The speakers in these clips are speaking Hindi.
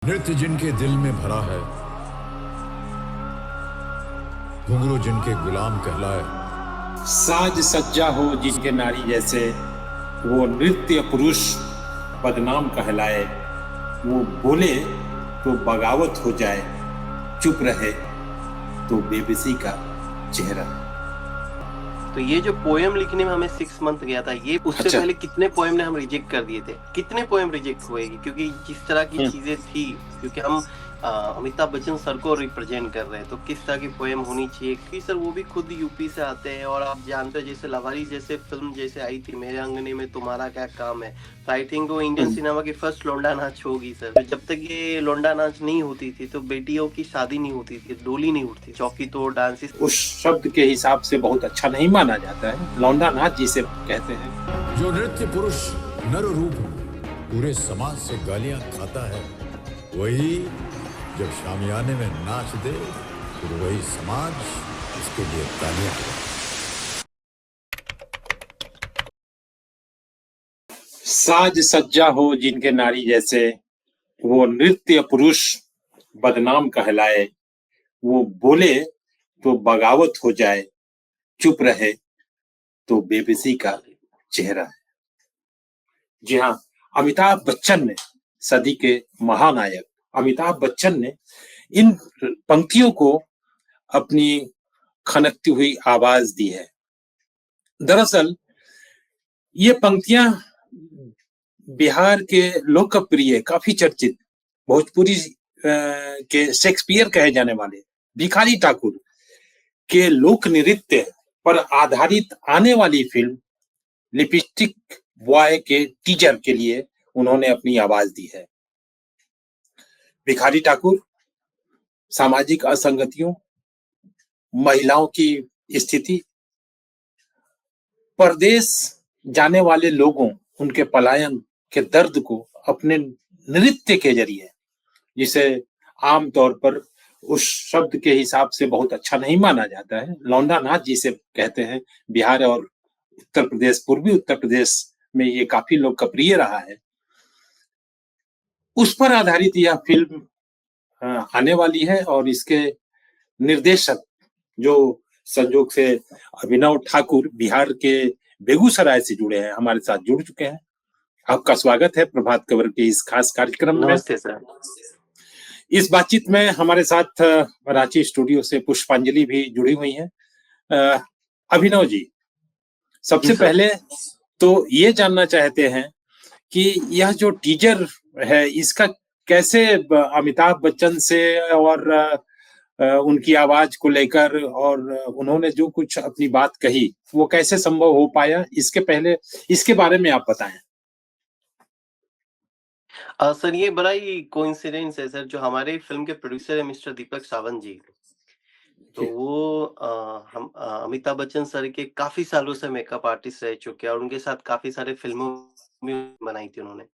नृत्य जिनके दिल में भरा है, घुंघरू जिनके गुलाम कहलाए, साज सज्जा हो जिनके नारी जैसे, वो नृत्य पुरुष बदनाम कहलाए। वो बोले तो बगावत हो जाए, चुप रहे तो बेबसी का चेहरा। तो ये जो पोएम लिखने में हमें 6 मंथ गया था, ये उससे पहले कितने पोएम ने हम रिजेक्ट कर दिए थे, कितने पोएम रिजेक्ट हुएगी, क्योंकि जिस तरह की चीजें थी, क्योंकि हम अमिताभ बच्चन सर को रिप्रेजेंट कर रहे हैं, तो किस तरह की पोएम होनी चाहिए, क्योंकि सर वो भी खुद यूपी से आते हैं। और आप जानते हो जैसे लवारी जैसे फिल्म जैसे आई थी, मेरे अंगने में तुम्हारा क्या काम है, तो आई थिंक वो इंडियन सिनेमा की फर्स्ट लोंडा नाच होगी सर। तो जब तक ये लोंडा नाच नहीं होती थी तो बेटियों की शादी नहीं होती थी, डोली नहीं उठती, चौकी तोड़ डांस उस शब्द के हिसाब से बहुत अच्छा नहीं माना जाता है, लौंडा नाच जिसे कहते हैं। जो नृत्य पुरुष नर रूप पूरे समाज से गालियां खाता है, वही जब शामियाने में नाच दे, फिर वही समाज इसके लिए तालियां बजाए। साज सज्जा हो जिनके नारी जैसे, वो नृत्य पुरुष बदनाम कहलाए। वो बोले तो बगावत हो जाए, चुप रहे तो बेबसी का चेहरा है। जी हाँ, अमिताभ बच्चन ने, सदी के महानायक अमिताभ बच्चन ने इन पंक्तियों को अपनी खनकती हुई आवाज दी है। दरअसल ये पंक्तियां बिहार के लोकप्रिय, काफी चर्चित भोजपुरी के शेक्सपियर कहे जाने वाले भिखारी ठाकुर के लोक नृत्य पर आधारित आने वाली फिल्म लिपस्टिक बॉय के टीजर के लिए उन्होंने अपनी आवाज दी है। भिखारी ठाकुर सामाजिक असंगतियों, महिलाओं की स्थिति, परदेश जाने वाले लोगों, उनके पलायन के दर्द को अपने नृत्य के जरिए, जिसे आमतौर पर उस शब्द के हिसाब से बहुत अच्छा नहीं माना जाता है, लौंडा नाच जिसे कहते हैं, बिहार और उत्तर प्रदेश, पूर्वी उत्तर प्रदेश में ये काफी लोकप्रिय रहा है, उस पर आधारित यह फिल्म आने वाली है। और इसके निर्देशक जो संजोग से अभिनव ठाकुर बिहार के बेगूसराय से जुड़े हैं, हमारे साथ जुड़ चुके हैं। आपका स्वागत है प्रभात खबर के इस खास कार्यक्रम में। नमस्ते सर। इस बातचीत में हमारे साथ रांची स्टूडियो से पुष्पांजलि भी जुड़ी हुई हैं। अभिनव जी, सबसे पहले तो ये जानना चाहते हैं कि यह जो टीजर है, इसका कैसे अमिताभ बच्चन से और उनकी आवाज को लेकर, और उन्होंने जो कुछ अपनी बात कही, वो कैसे संभव हो पाया, इसके पहले इसके बारे में आप बताएं। सर ये बड़ा ही कोइंसिडेंस है सर, जो हमारे फिल्म के प्रोड्यूसर है मिस्टर दीपक सावंत जी, तो वो हम अमिताभ बच्चन सर के काफी सालों से मेकअप आर्टिस्ट रह चुके हैं और उनके साथ काफी सारे फिल्मों में बनाई थी उन्होंने।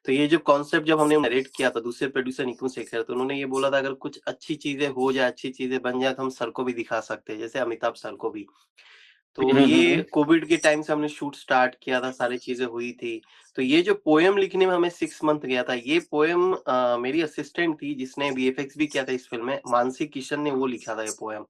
तो ये जो कॉन्सेप्ट जब हमने नरेट किया था दूसरे प्रोड्यूसर निकुंज शेखर, तो उन्होंने ये बोला था अगर कुछ अच्छी चीजें हो जाए, अच्छी चीजें बन जाए, तो हम सर को भी दिखा सकते हैं, जैसे अमिताभ सर को भी। तो ये कोविड के टाइम से हमने शूट स्टार्ट किया था, सारी चीजें हुई थी। तो ये जो पोएम लिखने में हमें 6 मंथ गया था, ये पोएम मेरी असिस्टेंट थी जिसने वीएफएक्स भी किया था इस फिल्म में, मानसी किशन ने वो लिखा था ये पोएम।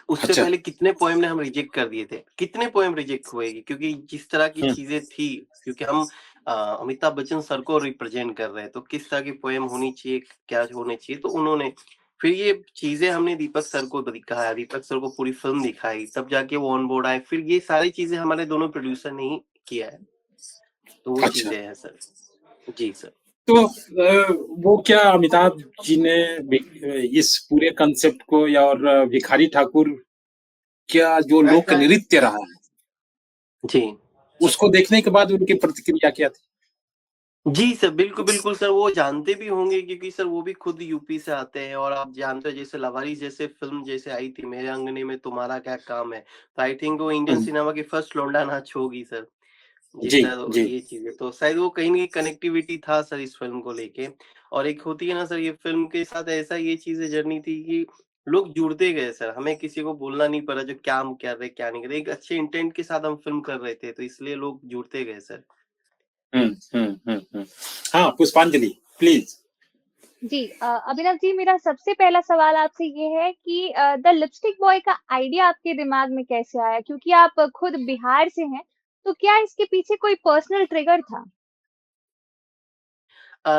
उससे पहले कितने पोएम ने हम रिजेक्ट कर दिए थे, कितने पोएम रिजेक्ट हुएगी, क्योंकि जिस तरह की चीजें थी, क्योंकि हम अमिताभ बच्चन सर को रिप्रेजेंट कर रहे हैं, तो किस तरह की पोएम होनी चाहिए, क्या होने चाहिए, तो उन्होंने फिर ये चीजें हमने दीपक सर को दिखाया, दीपक सर को पूरी फिल्म दिखाई, तब जाके वो ऑन बोर्ड आए। फिर ये सारी चीजें हमारे दोनों प्रोड्यूसर ने ही किया है, तो वो चीजें हैं सर। जी सर। तो वो क्या अमिताभ जी ने इस पूरे कंसेप्ट को, या और भिखारी ठाकुर क्या जो लोक नृत्य रहा है, जी, उसको देखने के बाद उनकी प्रतिक्रिया क्या थी? जी सर, बिल्कुल, बिल्कुल सर, वो जानते भी होंगे क्योंकि सर वो भी खुद यूपी से आते हैं। और आप जानते हो जैसे लवारी जैसे फिल्म जैसे आई थी, मेरे अंगने में तुम्हारा क्या काम है, तो आई थिंक वो इंडियन सिनेमा की फर्स्ट लोंडा नाच होगी सर। जी जी, सर, जी। ये चीज़ है, तो शायद वो कहीं न कहीं कनेक्टिविटी था सर इस फ़िल्म को लेके। और एक होती है ना सर, ये फ़िल्म के साथ ऐसा ये चीज़ें जर्नी थी कि लोग जुड़ते गए सर, हमें किसी को बोलना नहीं पड़ा जो क्या हम कर रहे, क्या नहीं कर रहे। एक अच्छे इंटेंट के साथ हम फ़िल्म कर रहे थे, तो इसलिए लोग जुड़ते गए सर। हाँ, पुष्पांजलि प्लीज। जी अभिनव जी, मेरा सबसे पहला सवाल आपसे ये है कि द लिपस्टिक बॉय का आइडिया आपके दिमाग में कैसे आया? क्योंकि आप खुद बिहार से हैं, तो क्या इसके पीछे कोई पर्सनल ट्रिगर था?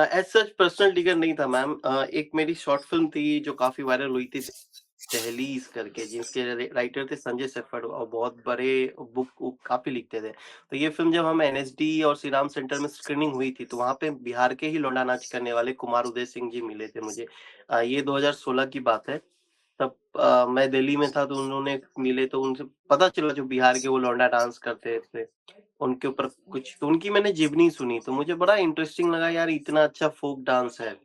एज सच पर्सनल ट्रिगर नहीं था मैम। एक मेरी शॉर्ट फिल्म थी जो काफी वायरल हुई थी, दहलीज करके, जिसके राइटर थे संजय सेफर और बहुत बड़े बुक काफी लिखते थे। तो ये फिल्म जब हम एनएसडी और श्री राम सेंटर में स्क्रीनिंग हुई थी, तो वहां पे बिहार के ही लौंडा नाच करने वाले कुमार उदय सिंह जी मिले थे मुझे। ये 2016 की बात है। तब मैं दिल्ली में था, तो उन्होंने मिले, तो उनसे पता चला जो बिहार के वो लौंडा डांस करते थे, उनके ऊपर कुछ, तो उनकी मैंने जीवनी सुनी, तो मुझे बड़ा इंटरेस्टिंग लगा यार, इतना अच्छा फोक डांस है।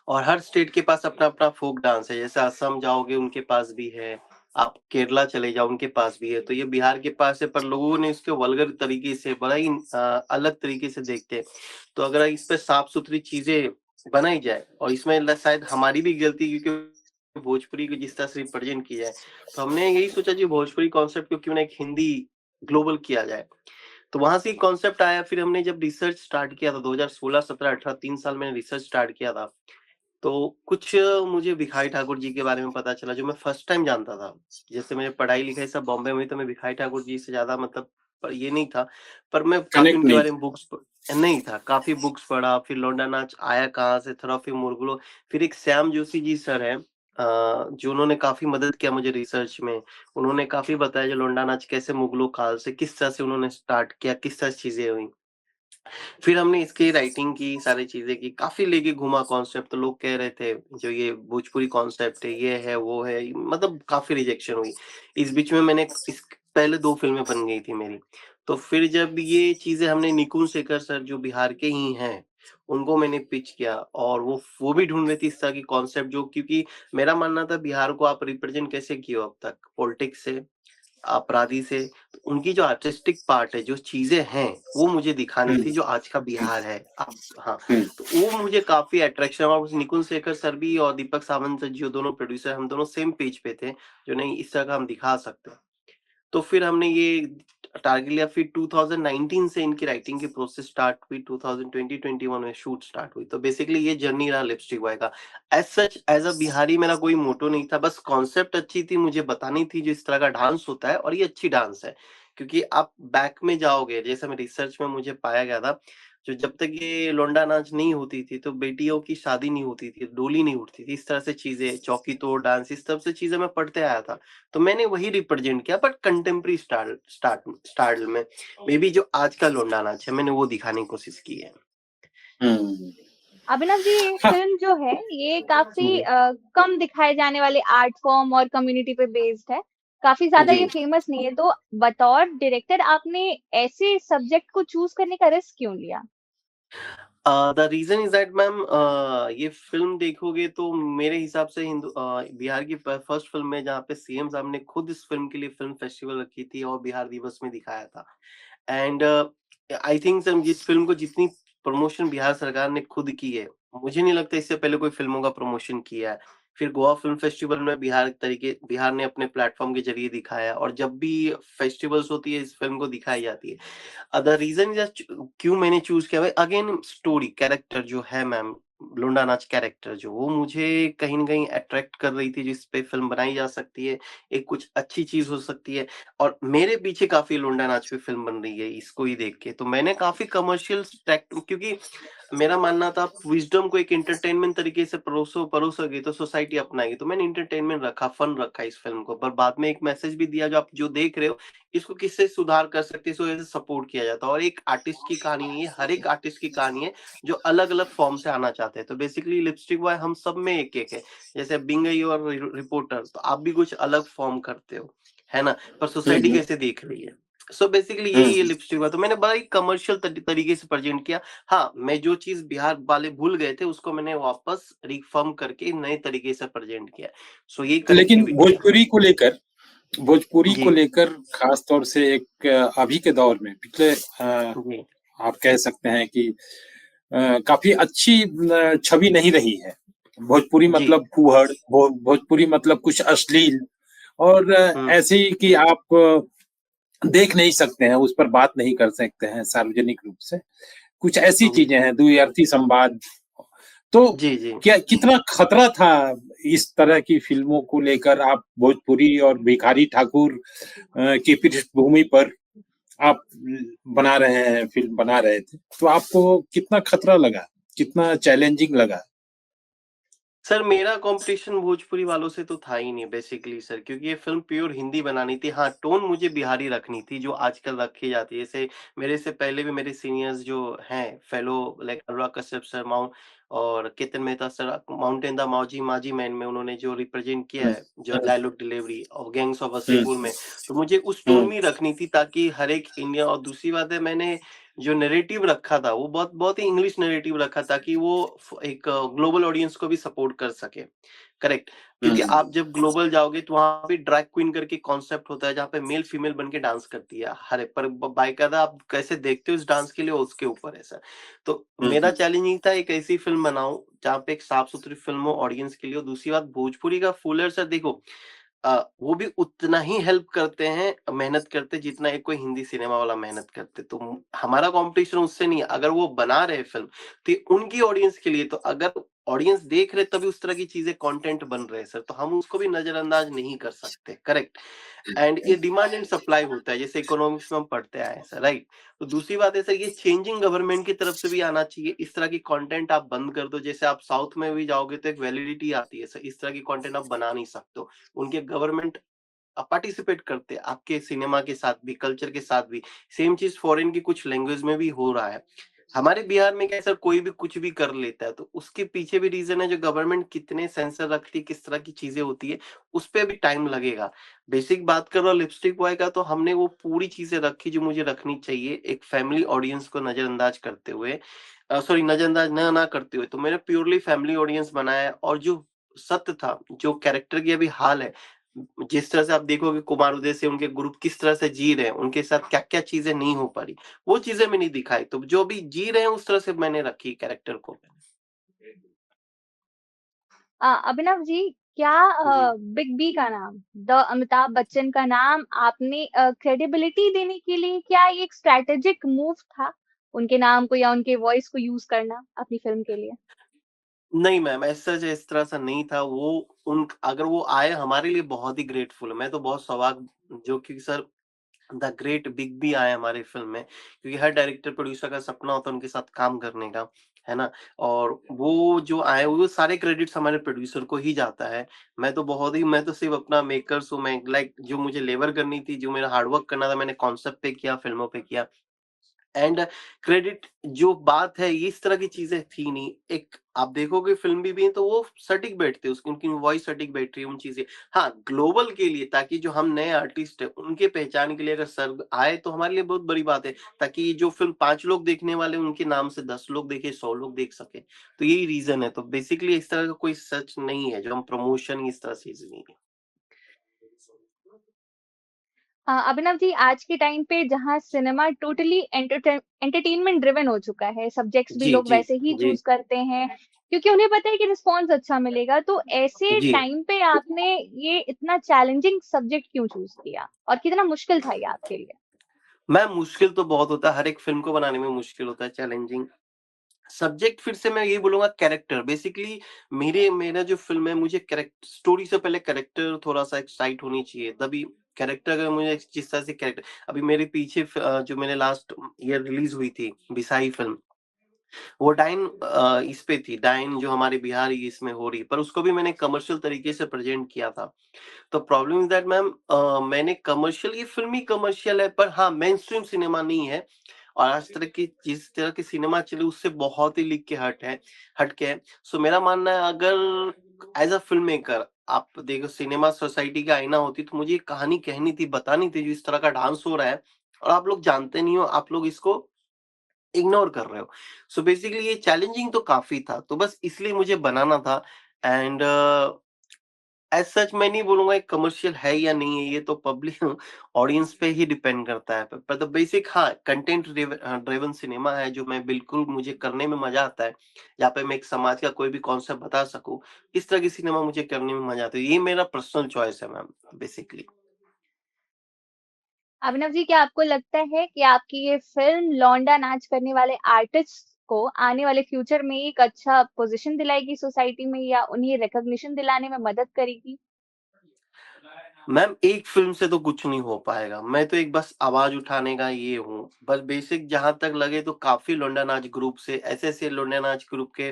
और हर स्टेट के पास अपना-अपना फोक डांस है, जैसे असम जाओगे उनके पास भी है, आप केरला चले जाओ उनके पास भी है, तो ये बिहार के पास है, पर लोगों ने इसको वल्गर तरीके से बड़ा ही अलग तरीके से देखते हैं। तो अगर इस पे साफ-सुथरी चीज़ें बनाई जाए, और इसमें शायद हमारी भी गलती, क्योंकि भोजपुरी को जिस तरह से रिप्रेजेंट किया है, तो हमने यही सोचा जी भोजपुरी कॉन्सेप्ट को क्यों ना एक हिंदी ग्लोबल किया जाए। तो वहाँ से कॉन्सेप्ट आया, फिर हमने जब रिसर्च स्टार्ट किया था 2016, 17, 18 3 साल मैंने रिसर्च स्टार्ट किया था। तो कुछ मुझे भिखारी ठाकुर जी के बारे में पता चला, जो मैं फर्स्ट टाइम जानता था। जैसे मैंने पढ़ाई-लिखाई सब बॉम्बे में हुई, तो मैं भिखारी ठाकुर जी से ज़्यादा मतलब ये नहीं था, पर मैं काफ़ी कनेक्ट उनके नहीं बारे था। में नहीं था, काफ़ी बुक्स पढ़ा, फिर लौंडा नाच आया कहाँ से, थोड़ा फिर मुगलों, फिर एक श्याम जोशी जी सर हैं, जो उन्होंने काफ़ी मदद किया मुझे रिसर्च में। उन्होंने काफ़ी बताया जो लौंडा नाच कैसे मुगलों काल से किस तरह से उन्होंने स्टार्ट किया, किस तरह से चीज़ें हुई। फिर हमने इसकी राइटिंग की, सारी चीज़ें की, काफ़ी लेके घूमा कॉन्सेप्ट, तो लोग कह रहे थे जो ये भोजपुरी कॉन्सेप्ट है, ये है, वो है, मतलब काफ़ी रिजेक्शन हुई। इस बीच में मैंने इस पहले 2 फ़िल्में बन गई थी मेरी। तो फिर जब ये चीज़ें हमने निकुंज शेखर सर जो बिहार के ही हैं, उनको मैंने पिच किया, और वो भी ढूँढ रहे थे इस तरह की कॉन्सेप्ट, जो क्योंकि मेरा मानना था बिहार को आप रिप्रेज़ेंट कैसे किए हो अब तक, पॉलिटिक्स से, अपराधी से, तो उनकी जो आर्टिस्टिक पार्ट है, जो चीज़ें हैं, वो मुझे दिखानी हम्म, थी जो आज का बिहार है। अब हाँ, हम्म, तो वो मुझे काफ़ी अट्रैक्शन, और उस निकुंज शेखर सर भी और दीपक सावंत सर, जो दोनों प्रोड्यूसर, हम दोनों सेम पेज पे थे, जो नहीं इस तरह का हम दिखा सकते हैं। तो फिर हमने ये टारगेट लिया, फिर 2019 से इनकी राइटिंग की प्रोसेस स्टार्ट हुई, 2020-21 में शूट स्टार्ट हुई। तो बेसिकली ये जर्नी रहा लिपस्टिक बॉय का। As such as a Bihari मेरा कोई मोटो नहीं था, बस कॉन्सेप्ट अच्छी थी, मुझे बतानी थी जो इस तरह का डांस होता है, और ये अच्छी डांस है। क्योंकि आप बैक में जाओगे, जैसे मैं रिसर्च में मुझे पाया गया था, जो जब तक ये लोंडा नाच नहीं होती थी, तो बेटियों की शादी नहीं होती थी, डोली नहीं उठती थी, इस तरह से चीज़ें, चौकी तोड़ डांस, इस तरह से चीज़ें मैं पढ़ते आया था। तो मैंने वही रिप्रेजेंट किया, बट कंटेम्प्रेरी स्टाइल में। मे बी जो आज का लोंडा नाच है, मैंने वो दिखाने की कोशिश की है। हम्म। अभिनव जी, ये हाँ, फिल्म जो है ये काफी जी कम दिखाए जाने वाले आर्ट फॉर्म और कम्युनिटी पे बेस्ड है। काफी ज्यादा जी। ये फेमस नहीं है, तो बतौर डायरेक्टर आपने ऐसे सब्जेक्ट को चूज करने का रिस्क क्यों लिया? The reason is that ma'am, ये फिल्म देखोगे तो मेरे हिसाब से बिहार की फर्स्ट फिल्म है जहाँ पे सीएम साहब ने खुद इस फिल्म के लिए फिल्म फेस्टिवल रखी थी और बिहार दिवस में दिखाया था। एंड आई थिंक जिस फिल्म को जितनी प्रमोशन बिहार सरकार ने खुद की है, मुझे नहीं लगता इससे पहले कोई फिल्मों का प्रमोशन किया है। फिर गोवा फिल्म फेस्टिवल में बिहार ने अपने प्लेटफॉर्म के जरिए दिखाया, और जब भी फेस्टिवल्स होती है इस फिल्म को दिखाई जाती है। द रीजन इज क्यों मैंने चूज किया भाई, अगेन स्टोरी, कैरेक्टर जो है मैम, लुंडा नाच कैरेक्टर जो, वो मुझे कहीं न कहीं अट्रैक्ट कर रही थी, जिस पे फ़िल्म बनाई जा सकती है, एक कुछ अच्छी चीज़ हो सकती है। और मेरे पीछे काफ़ी लुंडा नाच पे फ़िल्म बन रही है इसको ही देख के, तो मैंने काफ़ी कमर्शियल ट्रैक, क्योंकि मेरा मानना था विज़डम को एक एंटरटेनमेंट तरीके से परोसोगे तो सोसाइटी अपनाएगी, तो मैंने एंटरटेनमेंट रखा, फन रखा इस फ़िल्म को, पर बाद में एक मैसेज भी दिया, जो आप जो देख रहे हो, इसको किससे सुधार कर सकते हैं, इसको कैसे सपोर्ट किया जाता है। और एक आर्टिस्ट की कहानी नहीं है, हर एक आर्टिस्ट की कहानी है, जो अलग-अलग फॉर्म से आना चाहते हैं। तो बेसिकली लिपस्टिक बॉय हम सब में एक-एक है। जैसे बिंगई और रिपोर्टर, तो आप भी कुछ अलग फॉर्म करते हो, है ना? पर सोसाइटी हम्म, कैसे देख रही है? सो बेसिकली यही है हम्म। Lipstick boy. तो मैंने बड़ा ही कमर्शियल तरीके से प्रेज़ेंट किया। हाँ, मैं जो चीज़ बिहार वाले भूल गए थे, उसको मैंने वापस रिफर्म करके नए तरीके से प्रेज़ेंट किया। सो यही लेकिन कनेक्टिविटी है। भोजपुरी को जी, लेकर खास तौर से एक अभी के दौर में पिछले जी, आप कह सकते हैं कि काफी अच्छी छवि नहीं रही है। भोजपुरी जी। मतलब फूहड़, भोजपुरी मतलब कुछ अश्लील और हुँ, ऐसे ही कि आप देख नहीं सकते हैं, उस पर बात नहीं कर सकते हैं सार्वजनिक रूप से। कुछ ऐसी जी। चीजें हैं, द्विअर्थी संवाद तो जी, जी। क्या कितना खतरा था इस तरह की फ़िल्मों को लेकर? आप भोजपुरी और भिखारी ठाकुर की पृष्ठभूमि पर आप बना रहे हैं, फ़िल्म बना रहे थे, तो आपको कितना खतरा लगा? कितना चैलेंजिंग लगा? सर मेरा कॉम्पिटिशन भोजपुरी वालों से तो था ही नहीं बेसिकली सर, क्योंकि ये फ़िल्म प्योर हिंदी बनानी थी। हाँ, टोन मुझे बिहारी रखनी थी जो आजकल रखी जाती है। जैसे मेरे से पहले भी मेरे सीनियर्स जो हैं fellow like Anurag Kashyap sir और Ketan Mehta sir mountain the मौजी माजी मैन में उन्होंने जो रिप्रेजेंट किया हुँ, है, जो हुँ, डायलॉग डिलीवरी और गैंग्स ऑफ हुँ, वासेपुर में, तो मुझे उस टोन हुँ, में ही रखनी थी ताकि हर एक इंडिया और दूसरी बात है मैंने जो नैरेटिव रखा था वो बहुत बहुत ही इंग्लिश नैरेटिव रखा ताकि वो एक ग्लोबल ऑडियंस को भी सपोर्ट कर सके। करेक्ट। हुँ, क्योंकि हुँ, आप जब ग्लोबल जाओगे तो वहां पे ड्रैग क्वीन करके कॉन्सेप्ट होता है जहाँ पे मेल फीमेल बन के डांस करती है हर एक पर बाकायदा आप कैसे देखते हो इस डांस के लिए उसके ऊपर है सर। तो हुँ, मेरा हुँ, चैलेंजिंग था एक ऐसी फिल्म बनाऊं जहाँ पे एक साफ सुथरी फिल्म हो ऑडियंस के लिए और दूसरी बात भोजपुरी का फूलर सर देखो वो भी उतना ही हेल्प करते हैं, मेहनत करते जितना एक कोई हिंदी सिनेमा वाला मेहनत करते। तो हमारा कॉम्पिटिशन उससे नहीं है। अगर वो बना रहे फ़िल्म, तो ये उनकी ऑडियंस के लिए तो अगर ऑडियंस देख रहे तभी उस तरह की चीज़ें कंटेंट बन रहे हैं सर, तो हम उसको भी नज़रअंदाज नहीं कर सकते, करेक्ट? एंड ये डिमांड एंड सप्लाई होता है, जैसे इकोनॉमिक्स में हम पढ़ते आए हैं सर, राइट? तो दूसरी बात है सर ये चेंजिंग गवर्नमेंट की तरफ से भी आना चाहिए। इस तरह की कंटेंट आप बंद कर दो, जैसे आप साउथ में भी जाओगे तो एक वैलिडिटी आती है सर, इस तरह की कंटेंट आप बना नहीं सकते हो। उनके गवर्नमेंट पार्टिसिपेट करते हैं आपके सिनेमा के साथ भी, कल्चर के साथ भी। सेम चीज़ फॉरेन की कुछ लैंग्वेज में भी हो रहा है। हमारे बिहार में क्या है सर कोई भी कुछ भी कर लेता है, तो उसके पीछे भी रीज़न है जो गवर्नमेंट कितने सेंसर रखती है, किस तरह की चीज़ें होती है, उस पे भी टाइम लगेगा। बेसिक बात कर रहा हूँ लिपस्टिक बॉय का तो हमने वो पूरी चीज़ें रखी जो मुझे रखनी चाहिए, एक फैमिली ऑडियंस को नज़रअंदाज करते हुए सॉरी नज़रअंदाज ना करते हुए, तो मैंने प्योरली फैमिली ऑडियंस बनाया है और जो सत्य था, जो कैरेक्टर की अभी हाल है, जिस तरह से आप देखोगे कुमार उदय से उनके ग्रुप किस तरह से जी रहे हैं, उनके साथ क्या-क्या चीज़ें नहीं हो पा रही, वो चीज़ें मैंने दिखाई। तो जो अभी जी रहे हैं उस तरह से मैंने रखी कैरेक्टर को। अभिनव जी, क्या जी। बिग बी का नाम, द अमिताभ बच्चन का नाम आपने क्रेडिबिलिटी देने के लिए क्या ये एक स्ट्रैटेजिक मूव था? उनके नाम को या उनके वॉइस को यूज़ करना अपनी फ़िल्म के लिए? नहीं मैम, ऐसा ज इस तरह से नहीं था। वो उन अगर वो आए हमारे लिए बहुत ही ग्रेटफुल है। मैं तो बहुत सौभाग जो कि sir the great big B आए हमारी फ़िल्म में, क्योंकि हर डायरेक्टर, प्रोड्यूसर का सपना होता है उनके साथ काम करने का, है ना? और वो जो आए वो सारे क्रेडिट्स हमारे प्रोड्यूसर को ही जाता है। मैं तो सिर्फ़ अपना मेकर्स हूँ, मैं लाइक जो मुझे लेबर करनी थी, जो मेरा हार्ड वर्क करना था मैंने कॉन्सेप्ट पे किया, फ़िल्मों पे किया। एंड क्रेडिट जो बात है ये इस तरह की चीज़ें थी नहीं। एक आप देखोगे फ़िल्म भी है तो वो सटीक बैठते हैं, उसकी उनकी वॉइस सटीक बैठ रही है, उन चीज़ें। हाँ, ग्लोबल के लिए ताकि जो हम नए आर्टिस्ट हैं, उनके पहचान के लिए अगर सर आए तो हमारे लिए बहुत बड़ी बात है, ताकि ये जो फ़िल्म 5 लोग देखने वाले हैं, उनके नाम से 10 लोग देखें, 100 लोग देख सकें। तो यही रीज़न है। तो बेसिकली इस तरह का कोई सच नहीं है, जो हम प्रमोशन इस तरह से चीज़ नहीं है। अभिनव जी, आज के टाइम पे जहाँ सिनेमा टोटली एंटरटेनमेंट ड्रिवन हो चुका है, सब्जेक्ट्स भी जी, लोग जी, वैसे ही जी, चूज़ करते हैं, क्योंकि उन्हें पता है कि रिस्पॉन्स अच्छा मिलेगा। तो ऐसे जी। टाइम पे आपने ये इतना चैलेंजिंग सब्जेक्ट क्यों चूज़ किया? और कितना मुश्किल था ये आपके लिए? मैम मुश्किल तो बहुत होता है, हर एक फ़िल्म को बनाने में मुश्किल होता है, चैलेंजिंग। सब्जेक्ट फिर से मैं यही बोलूँगा कैरेक्टर बेसिकली मेरा जो फ़िल्म है मुझे स्टोरी से पहले कैरेक्टर थोड़ा-सा एक्साइट होनी चाहिए तभी कैरेक्टर अगर मुझे जिस तरह से कैरेक्टर अभी मेरे पीछे जो मैंने लास्ट ईयर रिलीज़ हुई थी बिसाई फ़िल्म वो डाइन इस पे थी डाइन जो हमारे बिहार इसमें हो रही है पर उसको भी मैंने कमर्शियल तरीके से प्रेज़ेंट किया था। तो प्रॉब्लम इज़ दैट मैम मैंने कमर्शियल ये फ़िल्म ही कमर्शियल है पर हाँ, मेनस्ट्रीम सिनेमा नहीं है और आज तरह की जिस तरह की सिनेमा चली उससे बहुत ही हट के है। सो मेरा मानना है अगर एज़ अ फ़िल्म मेकर आप देखो सिनेमा सोसाइटी का आईना होती तो मुझे ये कहानी कहनी थी, बतानी थी जो इस तरह का डांस हो रहा है और आप लोग जानते नहीं हो, आप लोग इसको इग्नोर कर रहे हो। सो बेसिकली ये चैलेंजिंग तो काफ़ी था, तो बस इसलिए मुझे बनाना था एंड एज़ सच मैं नहीं बोलूँगा ये कमर्शियल है या नहीं है, ये तो पब्लिक ऑडियंस पे ही डिपेंड करता है। पर द बेसिक हाँ, कंटेंट ड्रिवन सिनेमा है जो मैं बिल्कुल मुझे करने में मज़ा आता है। जहाँ पे मैं एक समाज का कोई भी कॉन्सेप्ट बता सकूँ, इस तरह की सिनेमा मुझे करने में मज़ा आता है। ये मेरा पर्सनल चॉइस है मैम बेसिकली। अभिनव जी, क्या आपको लगता है कि आपकी ये फ़िल्म लौंडा नाच करने वाले आर्टिस्ट को आने वाले फ्यूचर में एक अच्छा पोजीशन दिलाएगी सोसाइटी में या उन्हें रिकॉग्निशन दिलाने में मदद करेगी? मैम एक फ़िल्म से तो कुछ नहीं हो पाएगा। मैं तो एक बस आवाज़ उठाने का ये हूँ। बस बेसिक जहाँ तक लगे तो काफ़ी लौंडा नाच ग्रुप से ऐसे-ऐसे लौंडा नाच ग्रुप के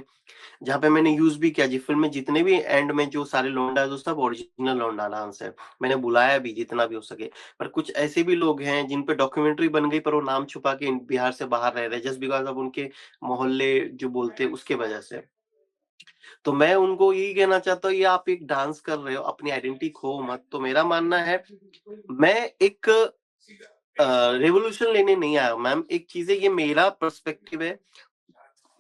जहाँ पे मैंने यूज़ भी किया जी फ़िल्म में जितने भी एंड में जो सारे लौंडा है, वो सब ओरिजिनल लौंडा डांस है। मैंने बुलाया भी जितना भी हो सके। पर कुछ ऐसे भी लोग हैं जिन पे डॉक्यूमेंट्री बन गई पर वो नाम छुपा के बिहार से बाहर रह रहे हैं जस्ट बिकॉज़ ऑफ उनके मोहल्ले जो बोलते हैं उसके वजह से। तो मैं उनको यही कहना चाहता हूँ ये आप एक डांस कर रहे हो, अपनी आइडेंटिटी खो मत। तो मेरा मानना है मैं एक रिवॉल्यूशन लेने नहीं आया हूँ मैम। एक चीज़ है ये मेरा पर्सपेक्टिव है,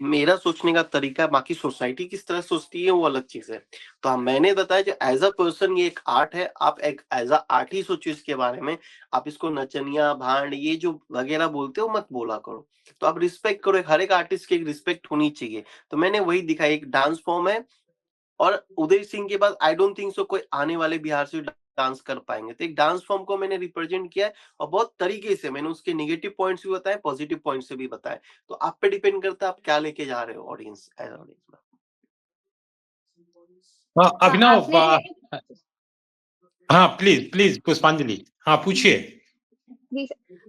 मेरा सोचने का तरीका है, बाकी सोसाइटी किस तरह सोचती है वो अलग चीज़ है। तो हाँ, मैंने बताया जो एज़ अ पर्सन ये एक आर्ट है, आप एक एज़ अ आर्ट ही सोचो इसके बारे में। आप इसको नचनिया, भांड ये जो वगैरह बोलते हो मत बोला करो। तो आप रिस्पेक्ट करो, हर एक आर्टिस्ट की एक रिस्पेक्ट होनी चाहिए। तो मैंने वही दिखाया एक डांस फॉर्म है और उदय सिंह के बाद आई डोंट थिंक सो कोई आने वाले बिहार से डांस कर पाएँगे। तो एक डांस फॉर्म को मैंने रिप्रेजेंट किया है और बहुत तरीके से मैंने उसके नेगेटिव पॉइंट्स भी बताए, पॉजिटिव पॉइंट्स भी बताए। तो आप पे डिपेंड करता है आप क्या लेके जा रहे हो ऑडियंस एज़ ऑडियंस में। हाँ, अभिनव आपने हाँ प्लीज प्लीज पुष्पांजलि हाँ पूछिए। जी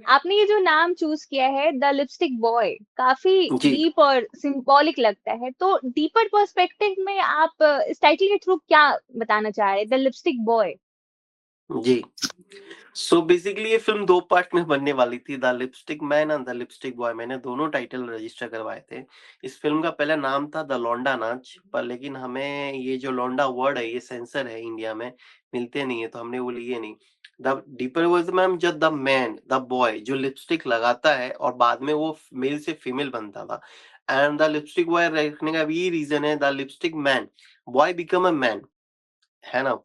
आपने ये जो नाम चूज़ किया है द लिपस्टिक बॉय काफ़ी जी, डीप और सिंबॉलिक लगता है। तो डीपर पर्सपेक्टिव में आप इस टाइटल के थ्रू क्या बताना चाह रहे हैं? The lipstick boy. जी। सो बेसिकली ये फ़िल्म 2 पार्ट में बनने वाली थी, the lipstick man and the lipstick boy मैंने दोनों टाइटल रजिस्टर करवाए थे। इस फ़िल्म का पहला नाम था द लौंडा नाच पर लेकिन हमें ये जो लौंडा वर्ड है ये सेंसर है इंडिया में, मिलते नहीं है तो हमने वो लिए नहीं। द डीपर वर्ज़न मैम जब द मैन, द बॉय जो लिपस्टिक लगाता है और बाद में वो मेल से फीमेल बनता था एंड द लिपस्टिक बॉय रखने का भी रीज़न है the lipstick man, boy become a man, है ना?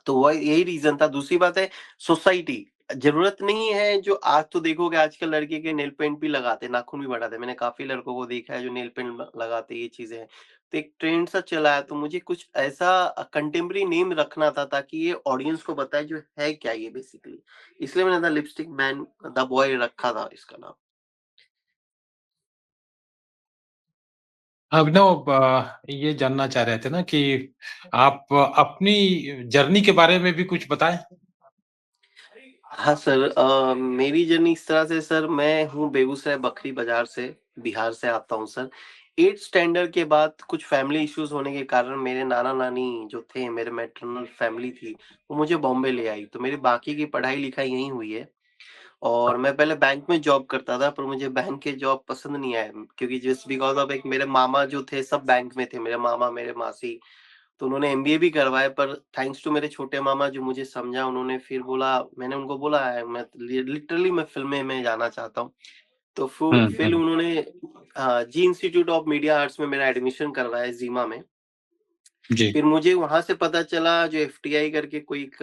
तो वह यही रीज़न था। दूसरी बात है सोसाइटी, ज़रूरत नहीं है जो आज तो देखोगे आजकल लड़के के नेल पेंट भी लगाते हैं, नाखून भी बढ़ाते हैं। मैंने काफ़ी लड़कों को देखा है जो नेल पेंट लगाते हैं, ये चीज़ें हैं। तो एक ट्रेंड सा चला है तो मुझे कुछ ऐसा कंटेम्परेरी नेम रखना था ताकि ये ऑडियंस को बताए जो है क्या ये बेसिकली। इसलिए मैंने the lipstick man the boy रखा था इसका नाम। अभिनव ये जानना चाह रहे थे ना कि आप अपनी जर्नी के बारे में भी कुछ बताएं। हाँ सर, मेरी जर्नी इस तरह से सर मैं हूँ बेगूसराय बखरी बाजार से, बिहार से आता हूँ सर। 8th स्टैंडर्ड के बाद कुछ फैमिली इश्यूज़ होने के कारण मेरे नाना-नानी जो थे, मेरे मैटरनल फैमिली थी, वो मुझे बॉम्बे ले आई। तो मेरी बाकी की पढ़ाई-लिखाई यहीं हुई है और मैं पहले बैंक में जॉब करता था पर मुझे बैंक के जॉब पसंद नहीं आए क्योंकि जस्ट बिकॉज़ ऑफ एक मेरे मामा जो थे सब बैंक में थे, मेरे मामा, मेरे मासी। तो उन्होंने एमबीए भी करवाया पर थैंक्स टू मेरे छोटे मामा जो मुझे समझा उन्होंने फिर बोला मैंने उनको बोला मैं लिटरली मैं फ़िल्में में जाना चाहता हूँ। तो फिर हुँ। उन्होंने जी इंस्टीट्यूट ऑफ मीडिया आर्ट्स में मेरा एडमिशन करवाया ज़ीमा में। जी। फिर मुझे वहाँ से पता चला जो एफटीआई करके कोई एक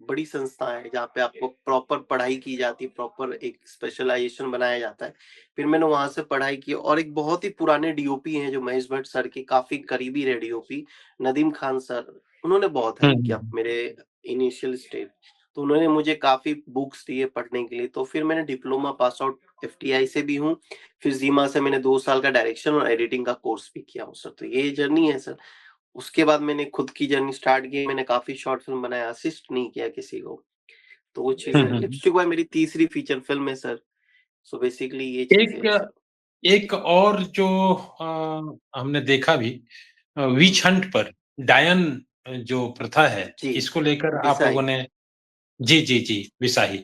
बड़ी संस्था है जहाँ पे आपको प्रॉपर पढ़ाई की जाती है, प्रॉपर एक स्पेशलाइज़ेशन बनाया जाता है। फिर मैंने वहाँ से पढ़ाई की और एक बहुत ही पुराने डीओपी हैं जो महेश भट्ट सर के काफ़ी करीबी रहे डीओपी, नदीम खान सर, उन्होंने बहुत हुँ, हेल्प किया हुँ। मेरे इनिशियल स्टेज। तो उन्होंने मुझे काफ़ी बुक्स दिए पढ़ने के लिए, तो फिर मैंने डिप्लोमा पास आउट एफटीआई से भी हूँ, फिर ज़ीमा से मैंने 2 साल का डायरेक्शन और एडिटिंग का कोर्स भी किया हूँ सर, तो ये जर्नी है सर। उसके बाद मैंने खुद की जर्नी स्टार्ट की, मैंने काफ़ी शॉर्ट फ़िल्म बनाया, असिस्ट नहीं किया किसी को। तो वो हुँ, चीज़ें हैं। हुँ। लिपस्टिक बॉय मेरी तीसरी फीचर फ़िल्म है सर। सो बेसिकली ये चीज़ें हैं एक सर। एक और जो हमने देखा भी विच हुँ, हंट पर डायन जो प्रथा है, जी, इसको लेकर आप लोगों बिसाई। ने जी, जी, जी, बिसाही।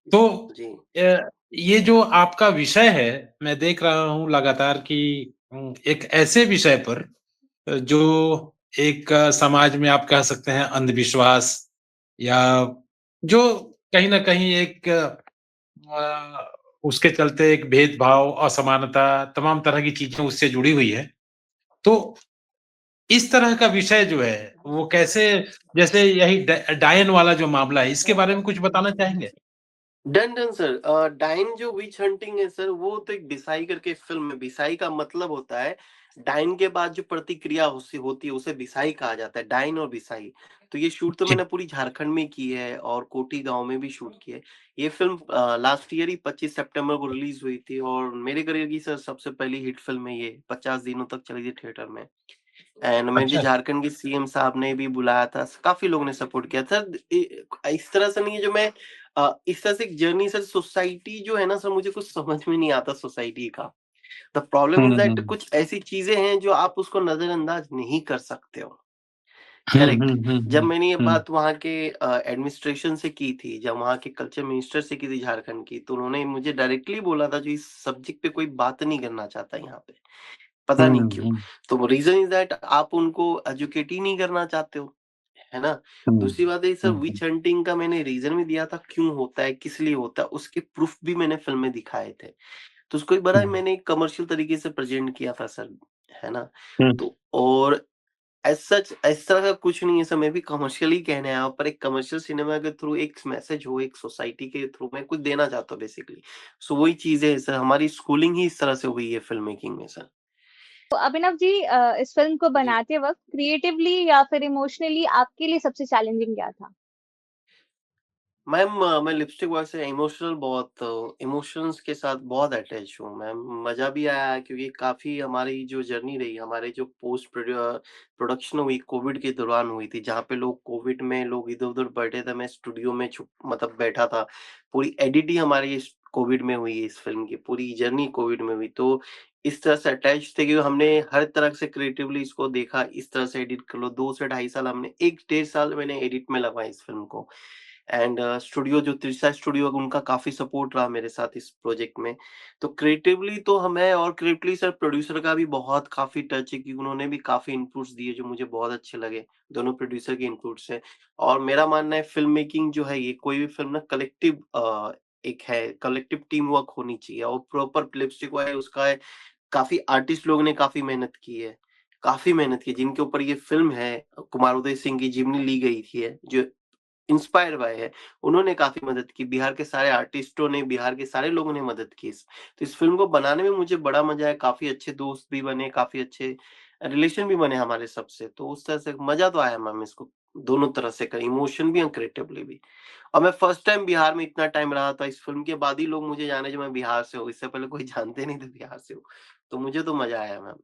तो जी, ये जो आपका विषय है, मैं देख रहा हूँ लगातार कि एक ऐसे विषय पर जो एक समाज में आप कह सकते हैं अंधविश्वास या जो कहीं न कहीं एक उसके चलते एक भेदभाव, असमानता, तमाम तरह की चीज़ें उससे जुड़ी हुई हैं। तो इस तरह का विषय जो है, वो कैसे जैसे यही डायन वाला जो मामला है, इसके बारे में कुछ बताना चाहेंगे? Done, done sir. डाइन जो विच हंटिंग है सर, वो तो एक बिसाई करके फ़िल्म है। बिसाई का मतलब होता है डाइन के बाद जो प्रतिक्रिया होती है उसे बिसाई कहा जाता है, डाइन और बिसाई। तो ये शूट तो जी। मैंने पूरी झारखंड में की है और कोटी गाँव में भी शूट की है। ये फ़िल्म लास्ट ईयर ही 25 सितंबर को रिलीज़ हुई थी और मेरे करियर की सर सबसे पहली हिट फ़िल्म है ये, 50 दिनों तक चली थी थिएटर में। एंड मुझे अच्छा। झारखंड के सीएम साहब ने भी बुलाया था, काफ़ी लोगों ने सपोर्ट किया। सर इस तरह से नहीं है जो मैं इस तरह से एक जर्नी सर सोसाइटी जो है ना सर मुझे कुछ समझ में नहीं आता सोसाइटी का। The problem hmm, is that hmm. कुछ ऐसी चीज़ें हैं जो आप उसको नज़रअंदाज नहीं कर सकते हो। हुँ, करेक्ट। हुँ, हुँ, जब हुँ, मैंने ये हुँ, बात वहाँ के एडमिनिस्ट्रेशन से की थी, जब वहाँ के कल्चर मिनिस्टर से की थी झारखंड की, तो उन्होंने मुझे डायरेक्टली बोला था जो इस सब्जेक्ट पे कोई बात नहीं करना चाहता यहाँ पे, पता नहीं हुँ, क्यों? हुँ, तो रीज़न इज़ दैट आप उनको एजुकेट ही नहीं करना चाहते हो, है ना? हुँ, दूसरी बात है सर हुँ, हुँ, विच हंटिंग का मैंने रीज़न भी दिया था, क्यों होता है, किस लिए होता है, उसके प्रूफ भी मैंने फ़िल्म में दिखाए थे। तो उसको एक बड़ा हुँ, मैंने कमर्शियल तरीके से प्रेज़ेंट किया था सर, है ना? हुँ, तो और एज़ सच इस तरह का कुछ नहीं है सर, मैं भी कमर्शियल ही कहने आया हूँ, पर एक कमर्शियल सिनेमा के थ्रू एक मैसेज हो, एक सोसाइटी के थ्रू मैं कुछ देना चाहता हूँ बेसिकली। सो वही चीज़ है सर, हमारी स्कूलिंग ही इस तरह से हुई है फ़िल्म मेकिंग में सर। तो अभिनव जी इस फ़िल्म को जी। बनाते वक़्त क्रिएटिवली या फिर इमोशनली आपके लिए सबसे चैलेंजिंग क्या था? मैम मैं लिपस्टिक बॉय से इमोशंस के साथ बहुत अटैच हूँ मैम। मज़ा भी आया क्योंकि काफ़ी हमारी जो जर्नी रही, हमारे जो प्रोडक्शन हुई कोविड के दौरान हुई थी, जहाँ पे लोग कोविड में लोग इधर-उधर बैठे थे, मैं स्टूडियो में छुप मतलब बैठा था। पूरी एडिट ही हमारी इस कोविड में हुई है इस फ़िल्म की, पूरी जर्नी कोविड में हुई। तो इस तरह से अटैच थे कि हमने हर तरह से क्रिएटिवली इसको देखा, इस तरह से एडिट कर लो, 2 से ढाई साल हमने 1 डेढ़ साल मैंने एडिट में लगाए इस फ़िल्म को। एंड स्टूडियो जो त्रिशा स्टूडियो उनका काफ़ी सपोर्ट रहा मेरे साथ इस प्रोजेक्ट में। तो क्रिएटिवली तो हमें और क्रिएटिवली सर प्रोड्यूसर का भी बहुत काफ़ी टच है क्योंकि उन्होंने भी काफ़ी इनपुट्स दिए जो मुझे बहुत अच्छे लगे, दोनों प्रोड्यूसर के इनपुट्स हैं। और मेरा मानना है फ़िल्म मेकिंग जो है ये कोई भी फ़िल्म ना एक है कलेक्टिव टीम वर्क होनी चाहिए और प्रॉपर लिपस्टिक वो है उसका है काफ़ी आर्टिस्ट लोगों ने काफ़ी मेहनत की है। काफ़ी मेहनत की जिनके ऊपर ये फ़िल्म है, कुमार उदय सिंह की जिम्नी ली गई थी है, जो इंस्पायर बाय है। उन्होंने काफ़ी मदद की, बिहार के सारे आर्टिस्टों ने, बिहार के सारे लोगों ने मदद की तो इस फ़िल्म को बनाने में मुझे बड़ा मज़ा आया, काफ़ी अच्छे दोस्त भी बने, काफ़ी अच्छे रिलेशन भी बने हमारे सबसे। तो उस तरह से मज़ा तो आया मैम इसको दोनों तरह से करें, इमोशन भी और क्रिएटिवली भी। और मैं फर्स्ट टाइम बिहार में इतना टाइम रहा था, इस फ़िल्म के बाद ही लोग मुझे जाने जो मैं बिहार से हूँ, इससे पहले कोई जानते नहीं थे बिहार से हूँ। तो मुझे तो मज़ा आया मैम।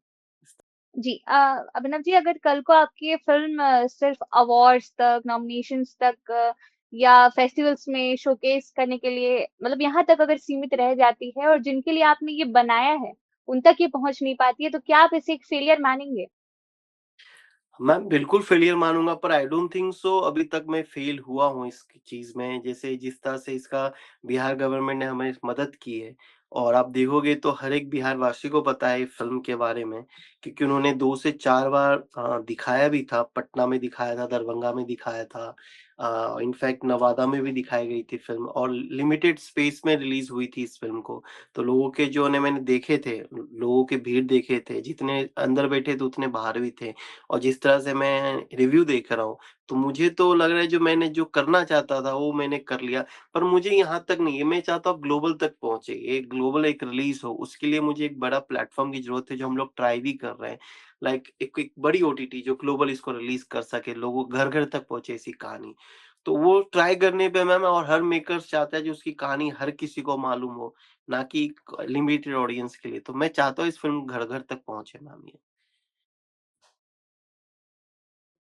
जी अभिनव जी अगर कल को आपकी ये फ़िल्म सिर्फ़ अवार्ड्स तक, नॉमिनेशंस तक या फेस्टिवल्स में शोकेस करने के लिए मतलब यहाँ तक अगर सीमित रह जाती है और जिनके लिए आपने ये बनाया है, उन तक ये पहुँच नहीं पाती है, तो क्या आप इसे एक फेलियर मानेंगे? मैम बिल्कुल फेलियर मानूँगा पर आई डोंट थिंक सो अभी तक मैं फेल हुआ हूँ इस चीज़ में। जैसे जिस तरह से इसका बिहार गवर्नमेंट ने हमें मदद की है और आप देखोगे तो हर एक बिहारवासी को पता है फ़िल्म के बारे में क्योंकि उन्होंने 2 से 4 बार दिखाया भी था। पटना में दिखाया था, दरभंगा में दिखाया था। इनफैक्ट नवादा में भी दिखाई गई थी फ़िल्म और लिमिटेड स्पेस में रिलीज़ हुई थी इस फ़िल्म को। तो लोगों के जो ने मैंने देखे थे, लोगों के भीड़ देखे थे, जितने अंदर बैठे थे उतने बाहर भी थे। और जिस तरह से मैं रिव्यू देख रहा हूँ, तो मुझे तो लग रहा है जो मैंने जो करना चाहता था वो मैंने कर लिया। पर मुझे यहाँ तक नहीं है, मैं चाहता हूँ ग्लोबल तक पहुँचे, एक ग्लोबल एक रिलीज़ हो, उसके लिए मुझे एक बड़ा प्लेटफ़ॉर्म की ज़रूरत है जो हम लोग ट्राई भी कर रहे हैं। लाइक एक एक बड़ी ओटीटी जो ग्लोबल इसको रिलीज़ कर सके, लोगों घर-घर तक पहुँचे ऐसी कहानी। तो वो ट्राई करने पे मैम और हर मेकर्स चाहता है जो उसकी कहानी हर किसी को मालूम हो, ना कि लिमिटेड ऑडियंस के लिए। तो मैं चाहता हूँ इस फ़िल्म घर-घर तक पहुँचे मैम ये।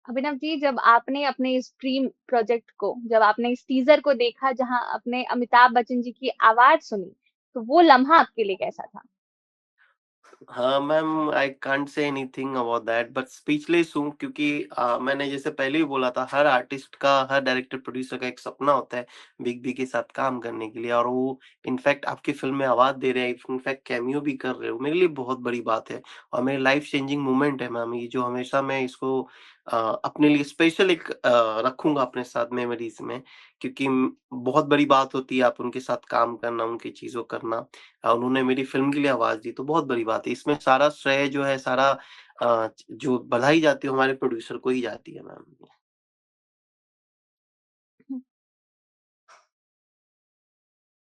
अभिनव जी जब आपने अपने इस ड्रीम प्रोजेक्ट को जब आपने इस टीज़र को देखा जहाँ आपने अमिताभ बच्चन जी की आवाज़ सुनी, तो वो लम्हा आपके लिए कैसा था? हाँ, ma'am I can't say anything about that but speechless हूँ क्योंकि मैंने जैसे पहले भी बोला था हर आर्टिस्ट का, हर डायरेक्टर प्रोड्यूसर का एक सपना होता है बिग बी के साथ काम करने के लिए और वो इनफैक्ट आपकी फ़िल्म में आवाज़ दे रहे हैं, इनफैक्ट कैमियो भी कर रहे हो, मेरे लिए बहुत बड़ी बात है और मेरी लाइफ़ चेंजिंग मोमेंट है मैम ये जो हमेशा मैं इसको अपने लिए स्पेशल एक रखूँगा अपने साथ मेमोरीज़ में क्योंकि बहुत बड़ी बात होती है आप उनके साथ काम करना, उनकी चीज़ों करना उन्होंने मेरी फ़िल्म के लिए आवाज़ दी, तो बहुत बड़ी बात है। इसमें सारा श्रेय जो है सारा जो बधाई जाती है, वो हमारे प्रोड्यूसर को ही जाती है मैम। हुँ,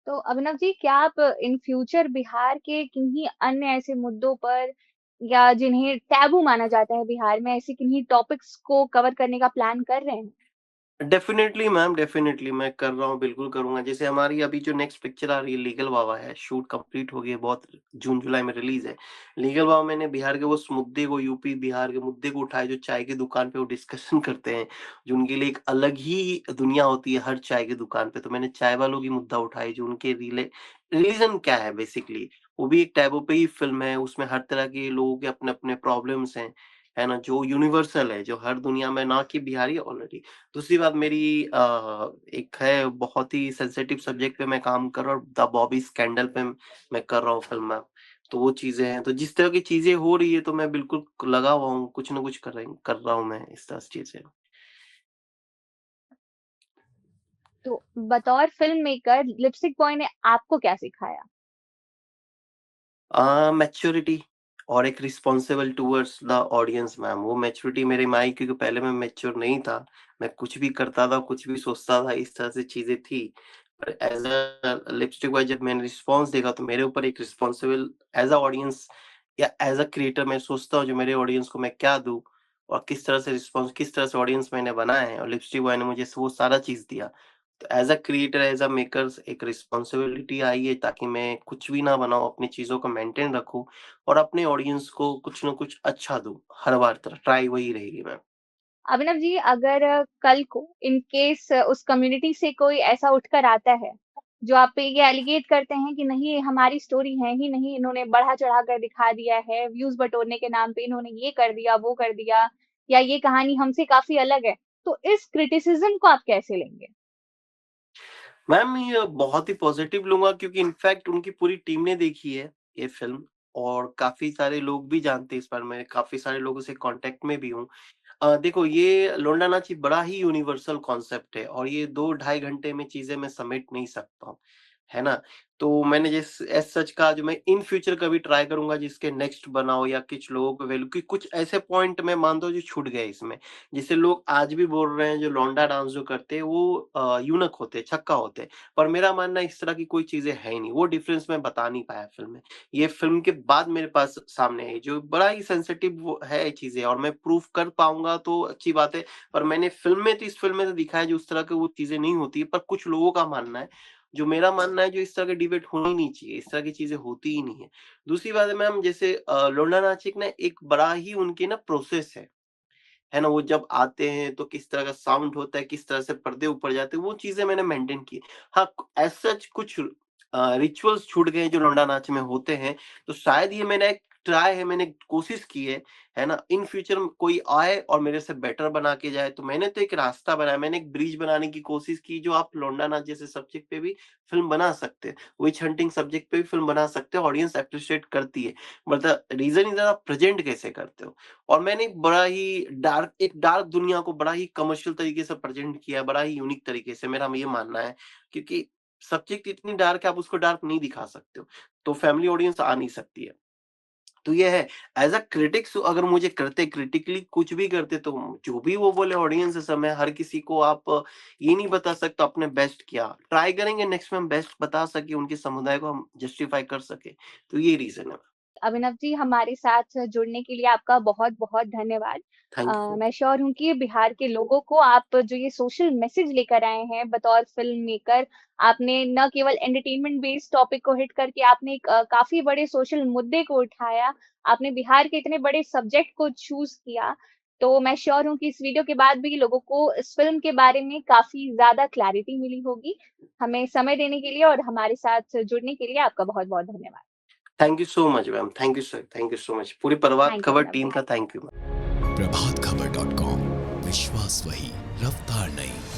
तो अभिनव जी क्या आप इन फ्यूचर बिहार के किन्हीं अन्य ऐसे मुद्दों पर या जिन्हें टैबू माना जाता है बिहार में, ऐसे किन्हीं टॉपिक्स को कवर करने का प्लान कर रहे हैं? डेफिनेटली मैम, डेफिनेटली मैं कर रहा हूँ, बिल्कुल करूँगा। जैसे हमारी अभी जो नेक्स्ट पिक्चर आ रही है लीगल वावा है, शूट कंप्लीट हो गई है, बहुत जून-जुलाई में रिलीज़ है। लीगल वावा मैंने बिहार के उस मुद्दे को, यूपी बिहार के मुद्दे को उठाया जो चाय की दुकान पे वो डिस्कशन करते हैं, जो उनके लिए एक अलग ही दुनिया होती है हर चाय की दुकान पे। तो मैंने चाय वालों की मुद्दा उठाई जो उनके रीज़न क्या है बेसिकली। वो भी एक टैबू पे ही फ़िल्म है, उसमें हर तरह के लोगों के अपने-अपने प्रॉब्लम्स हैं, है ना? जो यूनिवर्सल है, जो हर दुनिया में, ना कि बिहारी ऑलरेडी। दूसरी बात मेरी एक है बहुत ही सेंसिटिव सब्जेक्ट पे मैं काम कर रहा हूँ, द बॉबी स्कैंडल पे मैं कर रहा हूँ फ़िल्म में। तो वो चीज़ें हैं, तो जिस तरह की चीज़ें हो रही है तो मैं बिल्कुल लगा हुआ हूँ, कुछ न कुछ कर रहा हूँ मैं इस तरह से चीज़ें। तो बतौर फ़िल्म मेकर लिपस्टिक बॉय ने आपको क्या सिखाया? मैच्योरिटी और एक responsible towards the audience ma'am. वो मैच्योरिटी मेरे में आई क्योंकि पहले मैं मैच्योर नहीं था। मैं कुछ भी करता था, कुछ भी सोचता था, इस तरह से चीज़ें थी। पर एज़ अ लिपस्टिक बॉय जब मैंने रिस्पॉन्स देखा तो मेरे ऊपर एक रिस्पॉन्सिबल एज़ अ ऑडियंस या एज़ अ क्रिएटर मैं सोचता हूँ जो मेरे ऑडियंस को मैं क्या दूँ और किस तरह से किस तरह से ऑडियंस मैंने बनाया है और लिपस्टिक बॉय ने मुझे वो सारा चीज़ दिया। तो as a creator, as a makers एक रिस्पॉन्सिबिलिटी आई है ताकि मैं कुछ भी ना बनाऊँ, अपनी चीज़ों को मेंटेन रखूँ और अपने ऑडियंस को कुछ न कुछ अच्छा दूँ। हर बार तरह ट्राई वही रहेगी मैम। अभिनव जी, अगर कल को इन केस उस कम्युनिटी से कोई ऐसा उठकर आता है, जो आप पे ये एलिगेट करते हैं कि नहीं ये हमारी स्टोरी है ही नहीं, इन्होंने बढ़ा-चढ़ा कर दिखा दिया है, व्यूज़ बटोरने के नाम पे इन्होंने ये कर दिया, वो कर दिया, या ये कहानी हमसे काफ़ी अलग है, तो इस क्रिटिसिज़्म को आप कैसे लेंगे? मैम ये बहुत ही पॉजिटिव लूँगा क्योंकि इनफैक्ट उनकी पूरी टीम ने देखी है ये फ़िल्म और काफ़ी सारे लोग भी जानते हैं इस बारे में, काफ़ी सारे लोगों से कॉन्टैक्ट में भी हूँ। देखो ये लोंडा नाची बड़ा ही यूनिवर्सल कॉन्सेप्ट है और ये 2 ढाई घंटे में चीज़ें मैं समेट नहीं सकता हूँ, है ना? तो मैंने जिस एज़ सच कहा जो मैं इन फ्यूचर कभी ट्राई करूँगा जिसके नेक्स्ट बनाओ या कुछ लोगों को वैल्यू कि कुछ ऐसे पॉइंट मैं मान दो जो छूट गए इसमें। जिसे लोग आज भी बोल रहे हैं जो लौंडा डांस जो करते हैं वो यूनक होते हैं, छक्का होते हैं। पर मेरा मानना है इस तरह की कोई चीज़ें है ही नहीं। वो डिफरेंस मैं बता नहीं पाया फ़िल्म में। ये फ़िल्म के बाद मेरे पास सामने आई जो बड़ा ही सेंसिटिव वो है चीज़ें और मैं प्रूफ कर पाऊँगा तो अच्छी बात है। पर मैंने फ़िल्म में तो इस फ़िल्म में तो दिखाया जो उस तरह की वो चीज़ें नहीं होती है, पर कुछ लोगों का मानना है, जो मेरा मानना है जो इस तरह के डिबेट होने ही नहीं चाहिए, इस तरह की चीज़ें होती ही नहीं है। दूसरी बात है मैम जैसे लोंडा नाचिक ना एक बड़ा ही उनकी ना प्रोसेस है ना? वो जब आते हैं तो किस तरह का साउंड होता है, किस तरह से पर्दे ऊपर जाते हैं, वो चीज़ें मैंने मेंटेन की। हाँ, एज़ सच कुछ रिचुअल्स छूट गए हैं जो लौंडा नाच में होते हैं, तो शायद ये मैंने एक ट्राई है, मैंने कोशिश की है ना? इन फ्यूचर में कोई आए और मेरे से बेटर बना के जाए, तो मैंने तो एक रास्ता बनाया, मैंने एक ब्रिज बनाने की कोशिश की जो आप लौंडा नाच जैसे सब्जेक्ट पे भी फ़िल्म बना सकते हैं। विच हंटिंग सब्जेक्ट पे भी फ़िल्म बना सकते हो, ऑडियंस एप्रिशिएट करती है। But the reason is that आप प्रेज़ेंट कैसे करते हो? और मैंने एक डार्क दुनिया को बड़ा ही कमर्शियल तरीके से प्रेज़ेंट किया है, बड़ा ही यूनिक तरीके से मेरा ये मानना है, क्योंकि सब्जेक्ट इतनी डार्क है आप उसको डार्क नहीं दिखा सकते हो, तो फैमिली ऑडियंस आ नहीं सकती है। तो ये है एज़ अ क्रिटिक्स अगर मुझे करते क्रिटिकली कुछ भी करते तो जो भी वो बोले ऑडियंस है समय हर किसी को आप ये नहीं बता सकते आपने बेस्ट किया। ट्राई करेंगे नेक्स्ट में हम बेस्ट बता सके, उनके समुदाय को हम जस्टिफाई कर सके, तो ये रीज़न है। अभिनव जी, हमारे साथ जुड़ने के लिए आपका बहुत-बहुत धन्यवाद। Thank you. मैं श्योर हूँ कि बिहार के लोगों को आप जो ये सोशल मैसेज लेकर आए हैं बतौर फ़िल्म मेकर, आपने न केवल एंटरटेनमेंट बेस्ड टॉपिक को हिट करके आपने एक काफ़ी बड़े सोशल मुद्दे को उठाया, आपने बिहार के इतने बड़े सब्जेक्ट को चूज़ किया, तो मैं श्योर हूँ कि इस वीडियो के बाद भी लोगों को इस फ़िल्म के बारे में काफ़ी ज़्यादा क्लैरिटी मिली होगी। हमें समय देने के लिए और हमारे साथ जुड़ने के लिए आपका बहुत-बहुत धन्यवाद। Thank you so much ma'am, thank you sir, thank you so much. पूरी प्रभात थैंक यू खबर अभिनव टीम जी। का thank you ma'am. Prabhat Khabar .com, विश्वास वही, रफ्तार नहीं।